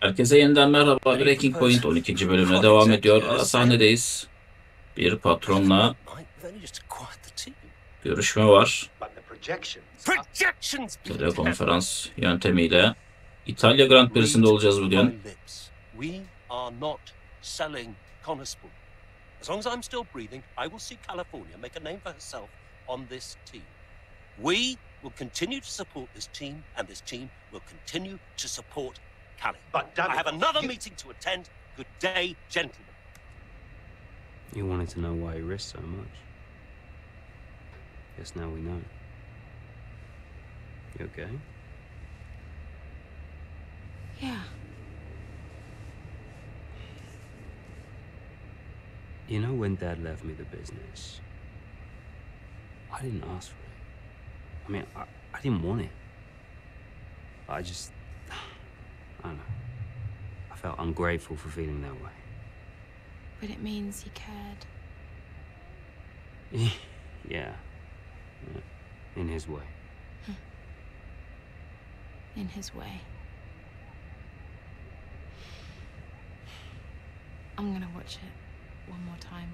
Herkese yeniden merhaba. Breaking Point 12. bölümüne devam ediyor. Ara sahnedeyiz. Bir patronla görüşme var. Telekonferans yöntemiyle İtalya Grand Prix'sinde olacağız bugün. As long as I'm still breathing, I will see California make a name for herself on this team. We will continue to support this team, and this team will continue to support Cali. But I have another meeting to attend. Good day, gentlemen. You wanted to know why he risked so much. Guess now we know. You okay? Yeah. You know when Dad left me the business, I didn't ask for it. I mean, I didn't want it. I don't know. I felt ungrateful for feeling that way. But it means he cared. Yeah. In his way. In his way. I'm gonna watch it one more time.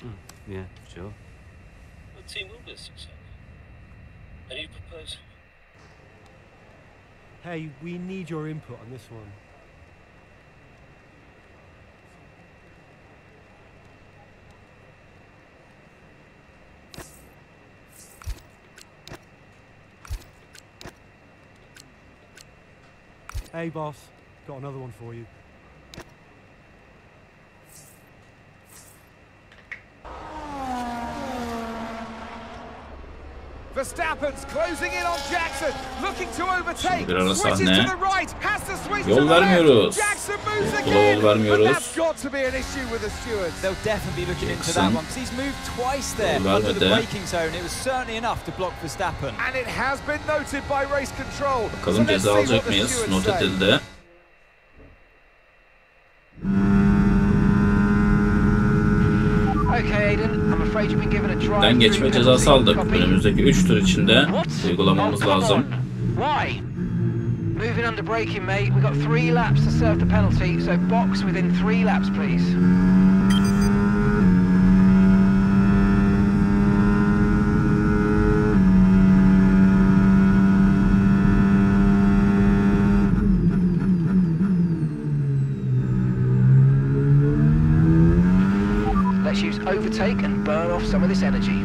Oh, yeah, sure. The team will be a success. Any proposal? Hey, we need your input on this one. Hey, boss. Got another one for you. Verstappen's closing in on Jackson, looking to overtake. Bir ara Switches to sahne. the right, has to switch Yol to the left. vermiyoruz. Jackson moves Yol again, but vermiyoruz. that's got to be an issue with the stewards. They'll definitely be looking into Jackson. that one because he's moved twice there Yol under the vermedi. braking zone. It was certainly enough to block Verstappen. And it has been noted by race control. Bakalım let's ceza see alacak what the mıyız? stewards Not say. edildi. Ben geçme cezası aldık. Önümüzdeki 3 tur içinde uygulamamız lazım. Why? Moving under braking, mate. We've got 3 laps to serve the penalty, so box within 3 laps, please. Let's use overtake and burn off some of this energy.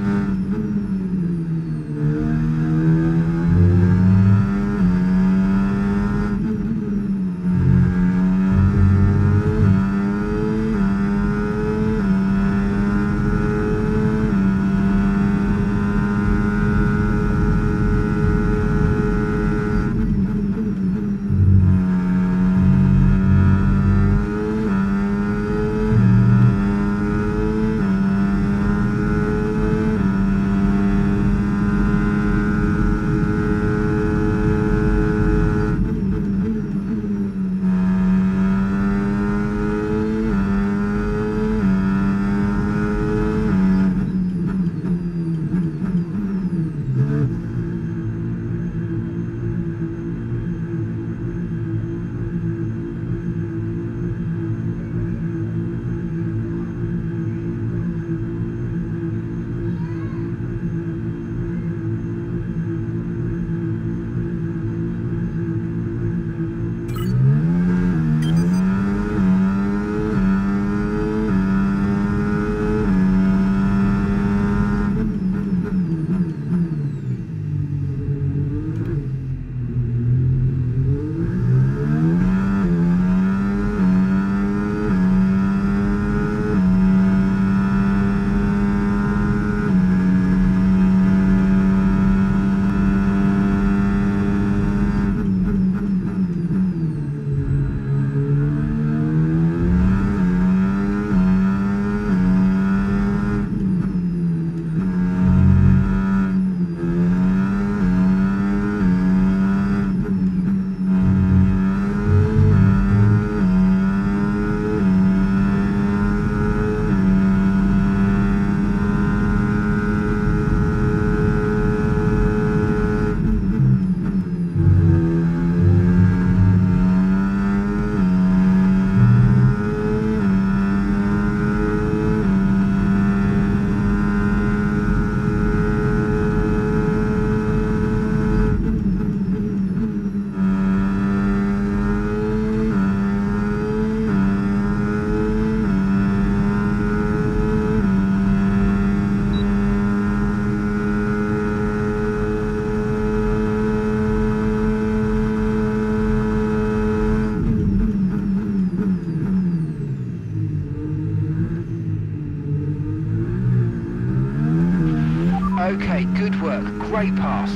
Okay, good work. Great pass.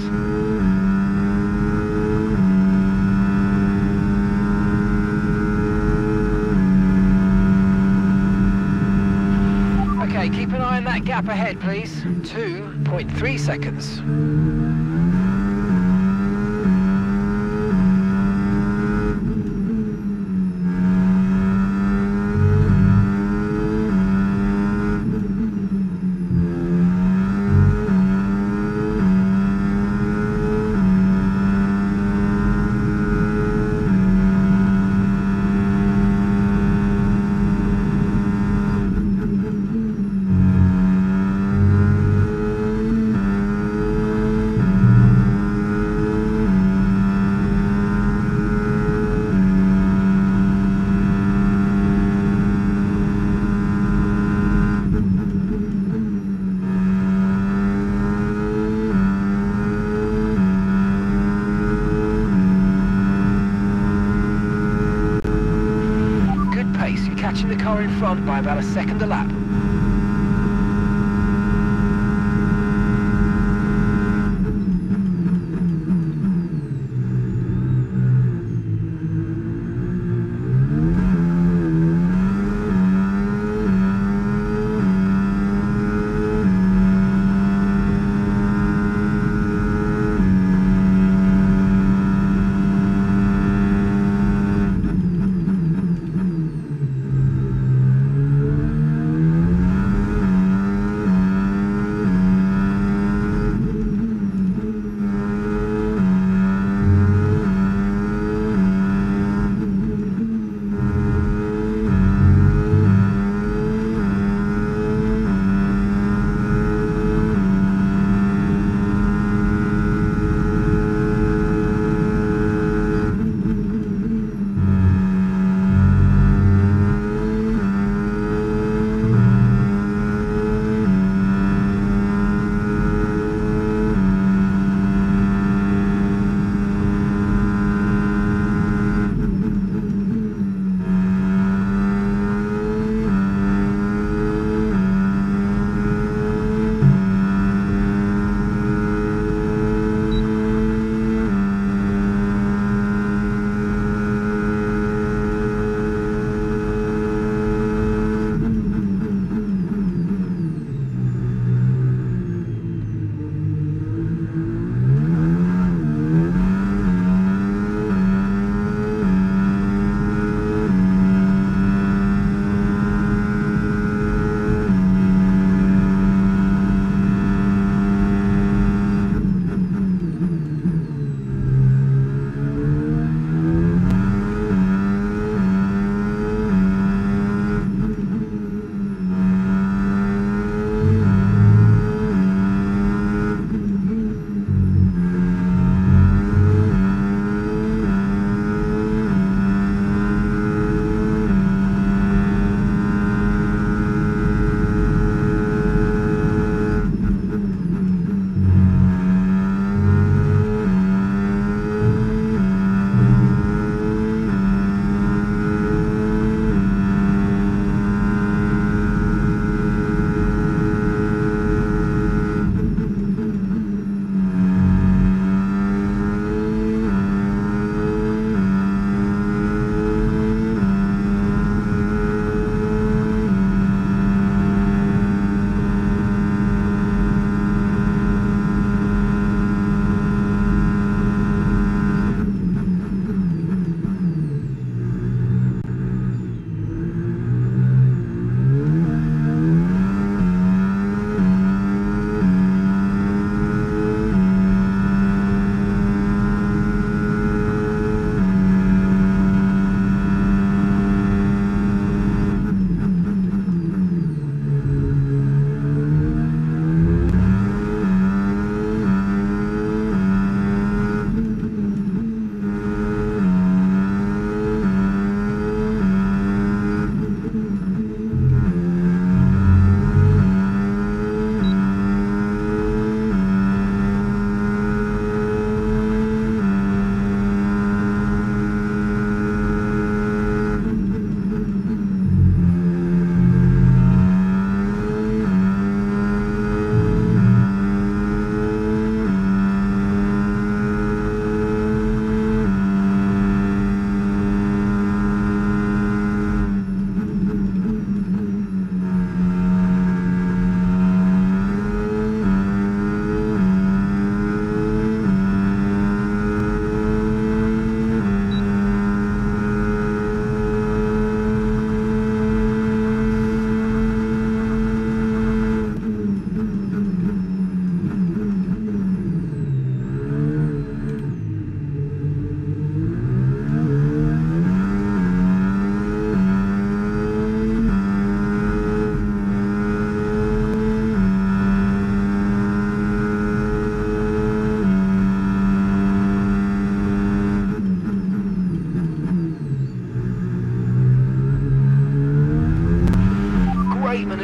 Okay, keep an eye on that gap ahead, please. 2.3 seconds. Catching the car in front by about a second a lap.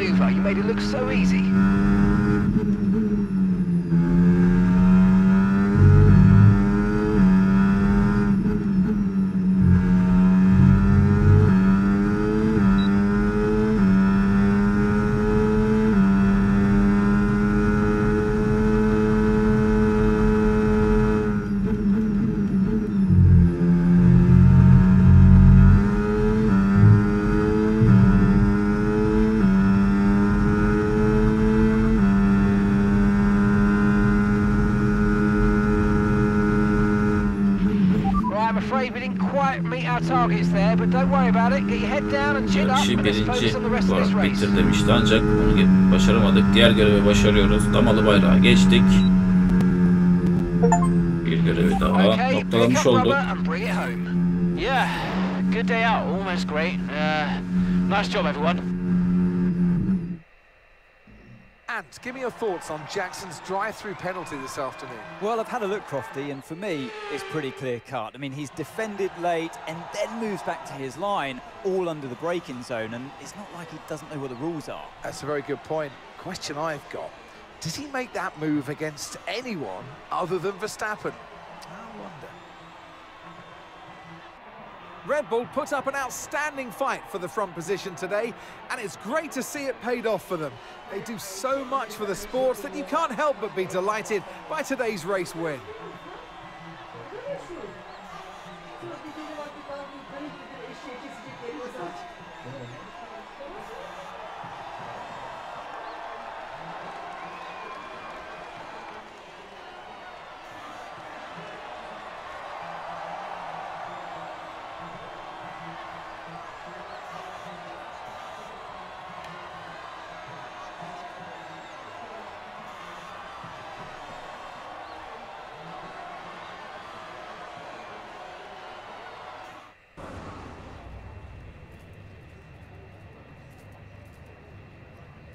manoeuvre. You made it look so easy. Targets there, but don't worry about it. Get your head down and chin up. Yarışı birinci olarak bitir demişti ancak bunu başaramadık. Diğer görevi başarıyoruz. Damalı bayrağı geçtik. Bir görevi daha noktalamış olduk. Yeah, good day out. Almost great. Nice job, everyone. And give me your thoughts on Jackson's drive-through penalty this afternoon. Well, I've had a look, Crofty, and for me, it's pretty clear-cut. I mean, he's defended late and then moves back to his line, all under the braking zone, and it's not like he doesn't know what the rules are. That's a very good point. Question I've got, does he make that move against anyone other than Verstappen? I wonder. Red Bull put up an outstanding fight for the front position today, and it's great to see it paid off for them. They do so much for the sport that you can't help but be delighted by today's race win.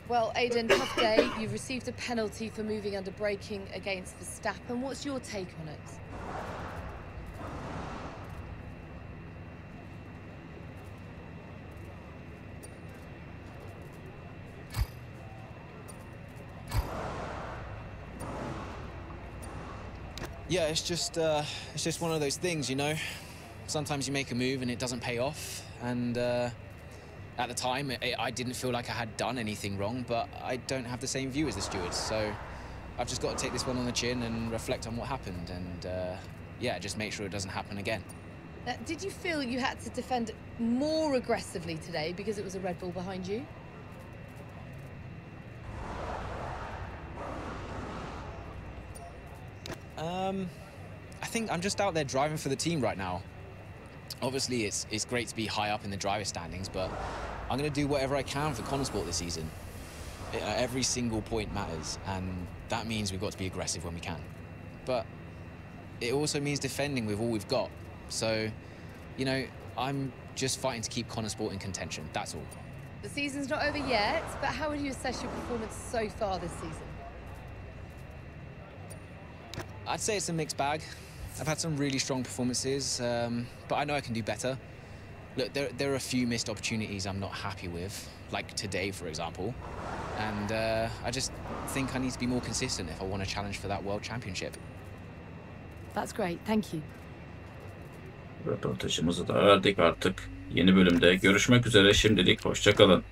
Well, Aidan, tough day. You've received a penalty for moving under braking against Verstappen. What's your take on it? Yeah, it's just one of those things, you know. Sometimes you make a move and it doesn't pay off, and at the time, I didn't feel like I had done anything wrong, but I don't have the same view as the stewards, so I've just got to take this one on the chin and reflect on what happened, and yeah, just make sure it doesn't happen again. Did you feel you had to defend more aggressively today because it was a Red Bull behind you? I think I'm just out there driving for the team right now. Obviously, it's great to be high up in the driver standings, but I'm going to do whatever I can for Connosport this season. Every single point matters, and that means we've got to be aggressive when we can. But it also means defending with all we've got. So, you know, I'm just fighting to keep Connosport in contention, that's all. The season's not over yet, but how would you assess your performance so far this season? I'd say it's a mixed bag. I've had some really strong performances, but I know I can do better. Look, there are a few missed opportunities I'm not happy with, like today, for example. And I just think I need to be more consistent if I want to challenge for that World Championship. That's great, thank you. Röportajımızı da verdik artık. Yeni bölümde görüşmek üzere, şimdilik hoşça kalın.